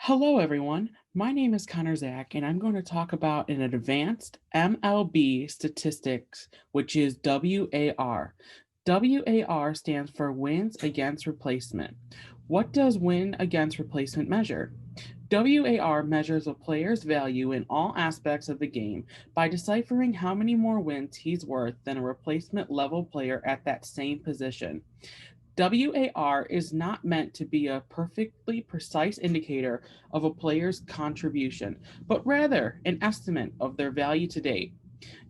Hello, everyone. My name is Connor Zach, and I'm going to talk about an advanced MLB statistics, which is WAR. WAR stands for wins against replacement. What does win against replacement measure? WAR measures a player's value in all aspects of the game by deciphering how many more wins he's worth than a replacement level player at that same position. WAR is not meant to be a perfectly precise indicator of a player's contribution, but rather an estimate of their value to date.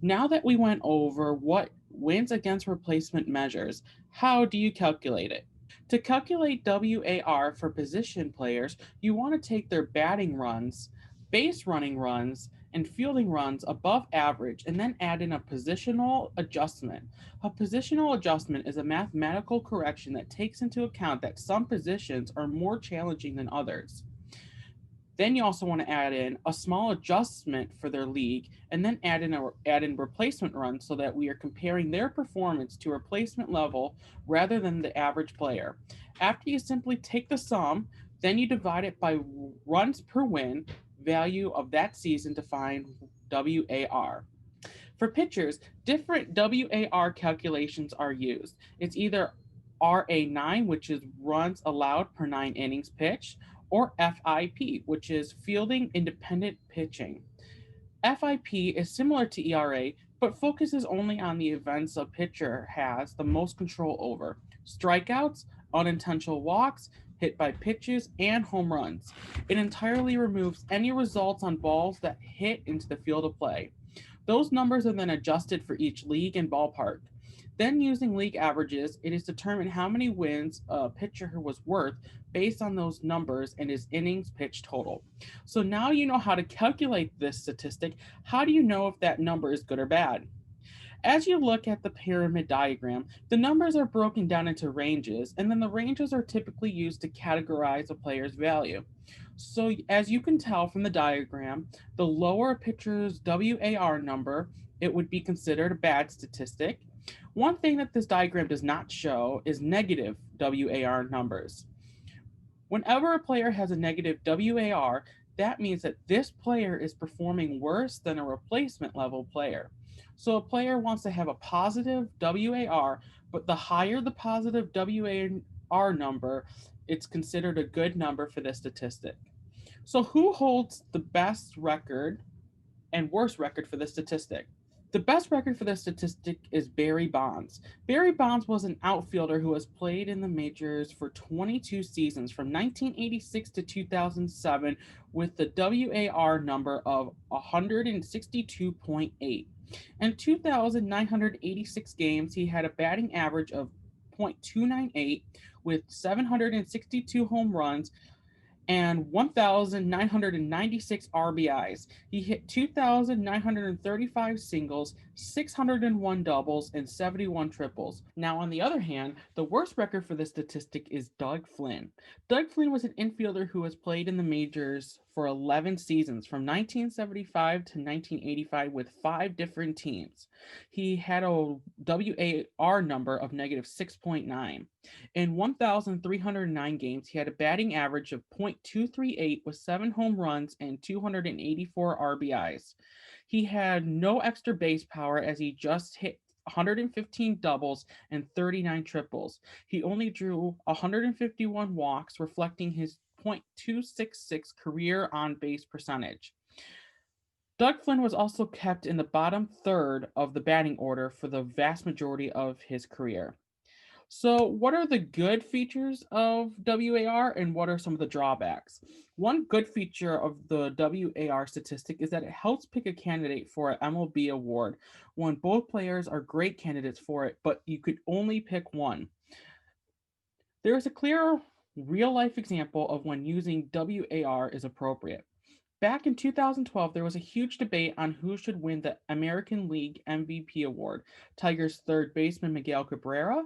Now that we went over what wins against replacement measures, how do you calculate it? To calculate WAR for position players, you want to take their batting runs, base running runs, and fielding runs above average and then add in a positional adjustment. A positional adjustment is a mathematical correction that takes into account that some positions are more challenging than others. Then you also want to add in a small adjustment for their league, and then add in replacement runs so that we are comparing their performance to replacement level rather than the average player. After you simply take the sum, then you divide it by runs per win value of that season to find WAR. For pitchers, different WAR calculations are used. It's either RA9, which is runs allowed per 9 innings pitched, or FIP, which is fielding independent pitching. FIP is similar to ERA, but focuses only on the events a pitcher has the most control over: strikeouts, unintentional walks, hit by pitches, and home runs. It entirely removes any results on balls that hit into the field of play. Those numbers are then adjusted for each league and ballpark. Then, using league averages, it is determined how many wins a pitcher was worth based on those numbers and his innings pitched total. So now you know how to calculate this statistic. How do you know if that number is good or bad? As you look at the pyramid diagram, the numbers are broken down into ranges, and then the ranges are typically used to categorize a player's value. So, as you can tell from the diagram, the lower a pitcher's WAR number, it would be considered a bad statistic. One thing that this diagram does not show is negative WAR numbers. Whenever a player has a negative WAR, that means that this player is performing worse than a replacement level player. So a player wants to have a positive WAR, but the higher the positive WAR number, it's considered a good number for this statistic. So who holds the best record and worst record for this statistic? The best record for this statistic is Barry Bonds. Barry Bonds was an outfielder who has played in the majors for 22 seasons from 1986 to 2007 with the WAR number of 162.8. In 2,986 games, he had a batting average of .298 with 762 home runs and 1,996 RBIs. He hit 2,935 singles, 601 doubles, and 71 triples. Now, on the other hand, the worst record for this statistic is Doug Flynn. Doug Flynn was an infielder who has played in the majors for 11 seasons from 1975 to 1985 with 5 different teams. He had a WAR number of negative 6.9. In 1,309 games, he had a batting average of .238 with 7 home runs and 284 RBIs. He had no extra base power as he just hit 115 doubles and 39 triples. He only drew 151 walks, reflecting his .266 career on base percentage. Doug Flynn was also kept in the bottom third of the batting order for the vast majority of his career. So, what are the good features of WAR and what are some of the drawbacks? One good feature of the WAR statistic is that it helps pick a candidate for an MLB award when both players are great candidates for it, but you could only pick one. There is a clear real life example of when using WAR is appropriate. Back in 2012, there was a huge debate on who should win the American League MVP award: Tigers third baseman Miguel Cabrera,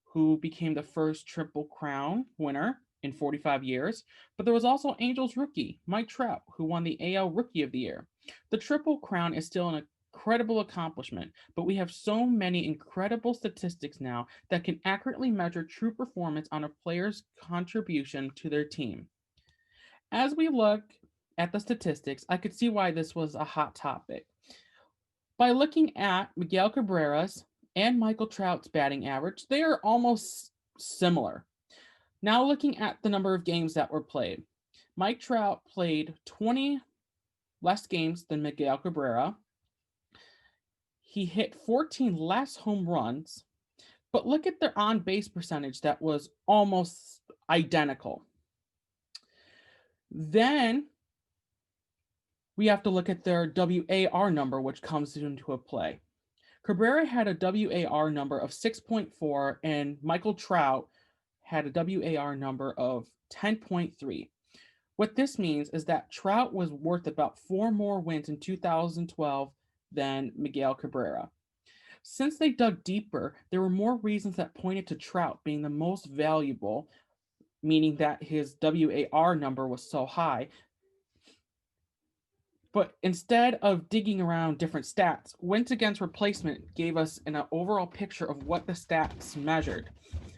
who became the first Triple Crown winner in 45 years. But there was also Angels rookie Mike Trout, who won the AL Rookie of the Year. The Triple Crown is still an incredible accomplishment, but we have so many incredible statistics now that can accurately measure true performance on a player's contribution to their team. As we look at the statistics, I could see why this was a hot topic. By looking at Miguel Cabrera's and Michael Trout's batting average, they are almost similar. Now, looking at the number of games that were played, Mike Trout played 20 less games than Miguel Cabrera. He hit 14 less home runs, but look at their on base percentage that was almost identical. Then we have to look at their WAR number, which comes into a play. Cabrera had a WAR number of 6.4, and Michael Trout had a WAR number of 10.3. What this means is that Trout was worth about 4 more wins in 2012 than Miguel Cabrera. Since they dug deeper, there were more reasons that pointed to Trout being the most valuable, meaning that his WAR number was so high. But instead of digging around different stats, wins against replacement gave us an overall picture of what the stats measured.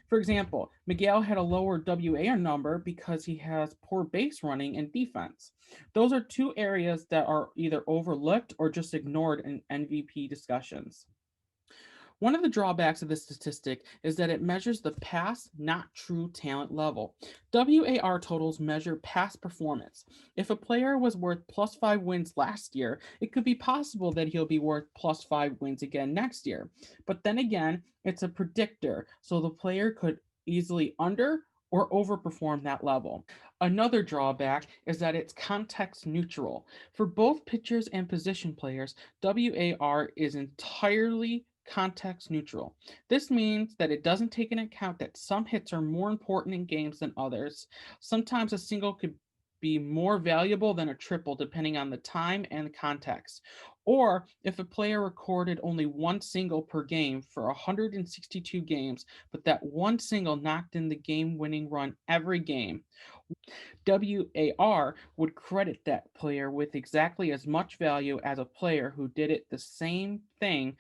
For example, Miguel had a lower WAR number because he has poor base running and defense. Those are two areas that are either overlooked or just ignored in MVP discussions. One of the drawbacks of this statistic is that it measures the past, not true talent level. WAR totals measure past performance. If a player was worth plus 5 wins last year, it could be possible that he'll be worth plus 5 wins again next year. But then again, it's a predictor, so the player could easily under or overperform that level. Another drawback is that it's context neutral. For both pitchers and position players, WAR is entirely context neutral. This means that it doesn't take into account that some hits are more important in games than others. Sometimes a single could be more valuable than a triple depending on the time and the context. Or if a player recorded only one single per game for 162 games, but that one single knocked in the game winning run every game, WAR would credit that player with exactly as much value as a player who did it the same thing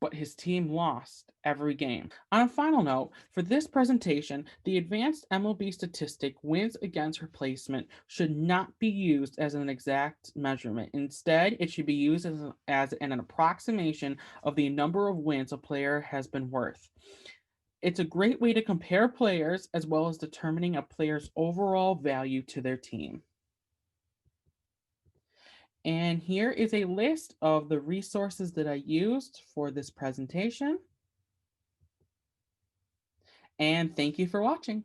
but his team lost every game. On a final note, for this presentation, the advanced MLB statistic wins against replacement should not be used as an exact measurement. Instead, it should be used as an approximation of the number of wins a player has been worth. It's a great way to compare players as well as determining a player's overall value to their team. And here is a list of the resources that I used for this presentation. And thank you for watching.